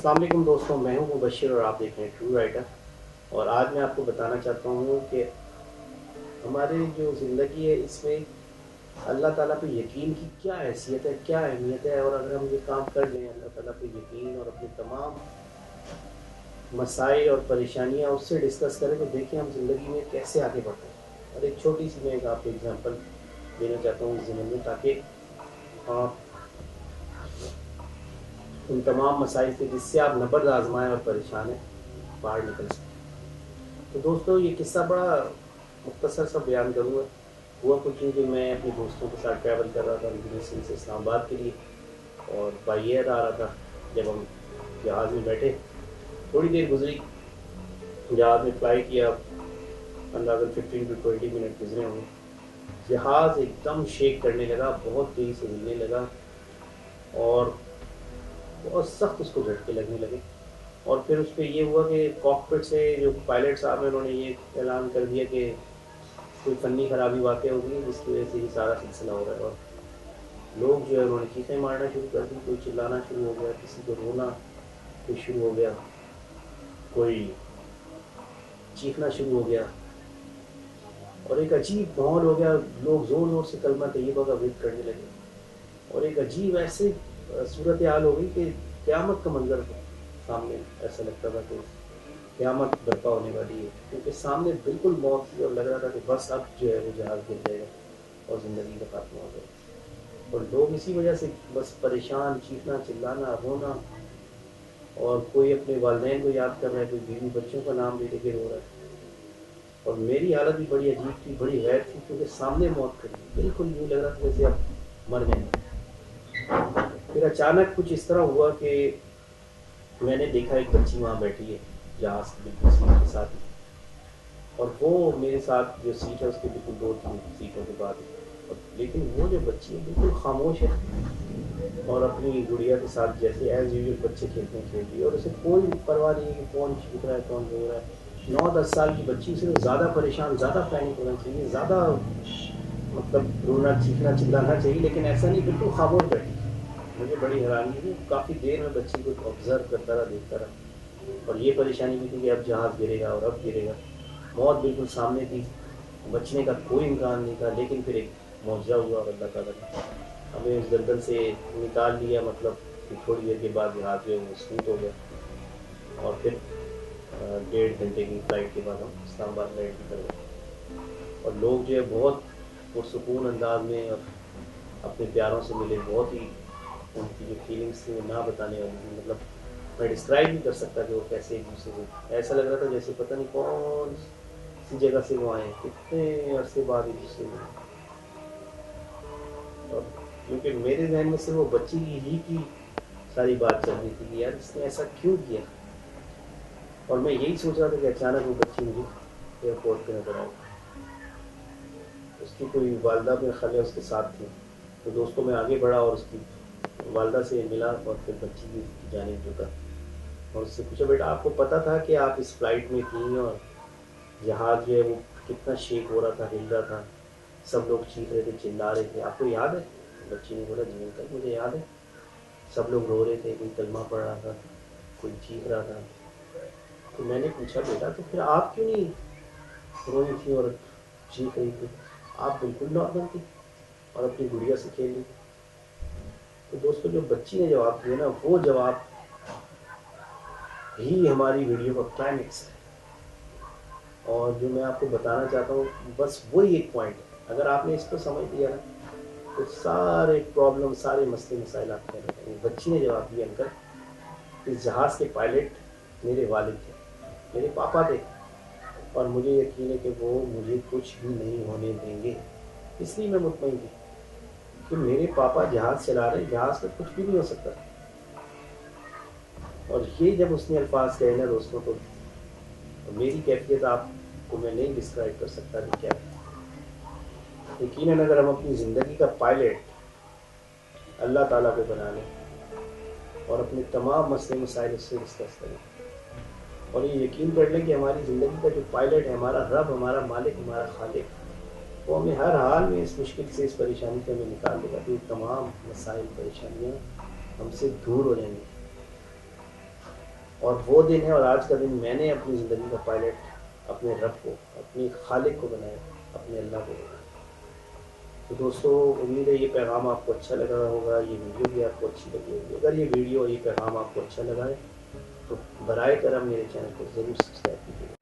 السلام علیکم دوستوں، میں ہوں مبشر اور آپ دیکھ رہے ہیں ٹرو رائٹر۔ اور آج میں آپ کو بتانا چاہتا ہوں کہ ہماری جو زندگی ہے اس میں اللہ تعالیٰ پہ یقین کی کیا حیثیت ہے، کیا اہمیت ہے، اور اگر ہم یہ کام کر لیں اللہ تعالیٰ پہ یقین اور اپنے تمام مسائل اور پریشانیاں اس سے ڈسکس کریں تو دیکھیں ہم زندگی میں کیسے آگے بڑھتے ہیں۔ اور ایک چھوٹی سی میں آپ کو اگزامپل دینا چاہتا ہوں اس زمین میں، تاکہ آپ ان تمام مسائل سے جس سے آپ نبرد آزمائیں اور پریشان ہیں باہر نکل سکیں۔ تو دوستوں یہ قصہ بڑا مختصر سا بیان کروں گا۔ ہوا کچھ نہیں کہ میں اپنے دوستوں کے ساتھ ٹریول کر رہا تھا سندھ سے اسلام آباد کے لیے، اور بائی ایئر آ رہا تھا۔ جب ہم جہاز میں بیٹھے تھوڑی دیر گزری، جہاز میں فلائی کیا، اندازاً 15 to 20 منٹ گزرے ہوں گے، جہاز ایک دم شیک کرنے لگا، بہت تیزی سے ہلنے لگا اور بہت سخت اس کو جھٹکے لگنے لگے۔ اور پھر اس پہ یہ ہوا کہ کاکپٹ سے جو پائلٹ صاحب ہیں انہوں نے یہ اعلان کر دیا کہ کوئی فنی خرابی واقع ہوگی جس کی وجہ سے یہ سارا سلسلہ ہو رہا ہے۔ اور لوگ جو ہے انہوں نے چیخیں مارنا شروع کر دی، کوئی چلانا شروع ہو گیا، کسی کو رونا کوئی شروع ہو گیا، کوئی چیخنا شروع ہو گیا، اور ایک عجیب ماحول ہو گیا۔ لوگ زور زور سے کلمہ طیبہ کا ورد کرنے لگے، اور ایک عجیب ایسے صورتحال ہو گئی کہ قیامت کا منظر تھا سامنے۔ ایسا لگتا تھا کہ قیامت برپا ہونے والی ہے، کیونکہ سامنے بالکل موت تھی اور لگ رہا تھا کہ بس اب جو ہے وہ جہاز گر جائے گا اور زندگی کا خاتمہ ہو جائے گا۔ اور لوگ اسی وجہ سے بس پریشان، چیخنا چلانا رونا، اور کوئی اپنے والدین کو یاد کر رہا ہے، کوئی بیوی بچوں کا نام لے کے رو رہا ہے۔ اور میری حالت بھی بڑی عجیب تھی، بڑی غیر تھی، کیونکہ سامنے موت کھڑی، بالکل یوں لگ رہا تھا جیسے اب مر جائیں گے۔ پھر اچانک کچھ اس طرح ہوا کہ میں نے دیکھا ایک بچی وہاں بیٹھی ہے جہاز کی بالکل سیٹ کے ساتھ، اور وہ میرے ساتھ جو سیٹ ہے اس کے بالکل 2-3 سیٹوں کے بعد، لیکن وہ جو بچی ہے بالکل خاموش ہے، اور اپنی گڑیا کے ساتھ جیسے ایز یوزول بچے کھیلتے ہیں کھیل رہی ہے، اور اسے کوئی پرواہ نہیں ہے کہ کون چیخ رہا ہے کون رو رہا ہے۔ 9-10 سال کی بچی سے زیادہ پریشان، زیادہ پینک ہونا چاہیے، زیادہ مطلب رونا چیخنا چلانا چاہیے، لیکن ایسا نہیں، بالکل خاموش بیٹھی۔ مجھے بڑی حیرانی ہوئی، کافی دیر میں بچی کو آبزرو کرتا رہا، دیکھتا رہا، اور یہ پریشانی بھی تھی کہ اب جہاز گرے گا اور اب گرے گا، موت بالکل سامنے تھی، بچنے کا کوئی امکان نہیں تھا۔ لیکن پھر ایک معجزہ ہوا اور اللہ تعالیٰ نے ہمیں اس دلدل سے نکال لیا، مطلب کہ تھوڑی دیر کے بعد جہاز جو ہے وہ سکوت ہو گیا، اور پھر 1.5 گھنٹے کی فلائٹ کے بعد ہم اسلام آباد لینڈ بھی کر گئے، اور لوگ جو ہے بہت پرسکون انداز میں اور اپنے پیاروں سے ملے۔ بہت ہی ان کی جو فیلنگس تھیں وہ نہ بتانے والی تھیں، مطلب میں ڈسکرائب نہیں کر سکتا کہ وہ کیسے ایک دوسرے کو، ایسا لگ رہا تھا جیسے پتہ نہیں کون سی جگہ سے وہ آئے ہیں، کتنے عرصے بعد ایک دوسرے میں۔ اور کیونکہ میرے ذہن میں سے وہ بچی ہی کی ساری بات چل رہی تھی کہ یار اس نے ایسا کیوں کیا، اور میں یہی سوچ رہا تھا کہ اچانک وہ بچی مجھے ایئرپورٹ پہ نظر آئی۔ اس کی کوئی والدہ میں خالہ اس کے ساتھ تھی، تو دوستوں میں آگے بڑھا اور اس کی والدہ سے ملا، اور پھر بچی کی جانب جھکا اور اس سے پوچھا بیٹا آپ کو پتہ تھا کہ آپ اس فلائٹ میں تھیں اور جہاز جو ہے وہ کتنا شیک ہو رہا تھا، ہل رہا تھا، سب لوگ چیخ رہے تھے چلا رہے تھے، آپ کو یاد ہے؟ بچی نے بولا جی انکل مجھے یاد ہے، سب لوگ رو رہے تھے، کوئی کلمہ پڑھ رہا تھا، کوئی چیخ رہا تھا۔ تو میں نے پوچھا بیٹا تو پھر آپ کیوں نہیں روئی تھی اور چیخ رہی تھی، آپ بالکل نارمل تھی اور اپنی گڑیا سے کھیل رہی تھی۔ تو دوستوں جو بچی نے جواب دیا نا، وہ جواب ہی ہماری ویڈیو کا کلائمیکس ہے، اور جو میں آپ کو بتانا چاہتا ہوں بس وہی ایک پوائنٹ ہے۔ اگر آپ نے اس کو سمجھ لیا نا تو سارے پرابلم، سارے مسئلے مسائل آپ کے رہیں گے۔ بچی نے جواب دیا انکل اس جہاز کے پائلٹ میرے والد تھے، میرے پاپا تھے، اور مجھے یقین ہے کہ وہ مجھے کچھ بھی نہیں ہونے دیں گے، اس لیے میں مطمئن تھی کہ میرے پاپا جہاز چلا رہے، جہاز پہ کچھ بھی نہیں ہو سکتا۔ اور یہ جب اس نے الفاظ کہے نا دوستوں تو میری کیفیت آپ کو میں نہیں ڈسکرائب کر سکتا کہ کیا ہے۔ یقیناً اگر ہم اپنی زندگی کا پائلٹ اللہ تعالیٰ کو بنا لیں اور اپنے تمام مسئلے مسائل اس سے ڈسکس کریں، اور یہ یقین کر لیں کہ ہماری زندگی کا جو پائلٹ ہے ہمارا رب، ہمارا مالک، ہمارا خالق، وہ ہمیں ہر حال میں اس مشکل سے، اس پریشانی سے ہمیں نکال دے گا، تو یہ تمام مسائل پریشانیاں ہم سے دور ہو جائیں گی۔ اور وہ دن ہے اور آج کا دن میں نے اپنی زندگی کا پائلٹ اپنے رب کو، اپنی خالق کو بنایا، اپنے اللہ کو بنایا۔ تو دوستو امید ہے یہ پیغام آپ کو اچھا لگا ہوگا، یہ ویڈیو بھی آپ کو اچھی لگی ہوگی۔ اگر یہ ویڈیو اور یہ پیغام آپ کو اچھا لگا ہے تو برائے کرم میرے چینل کو ضرور سبسکرائب کیجیے۔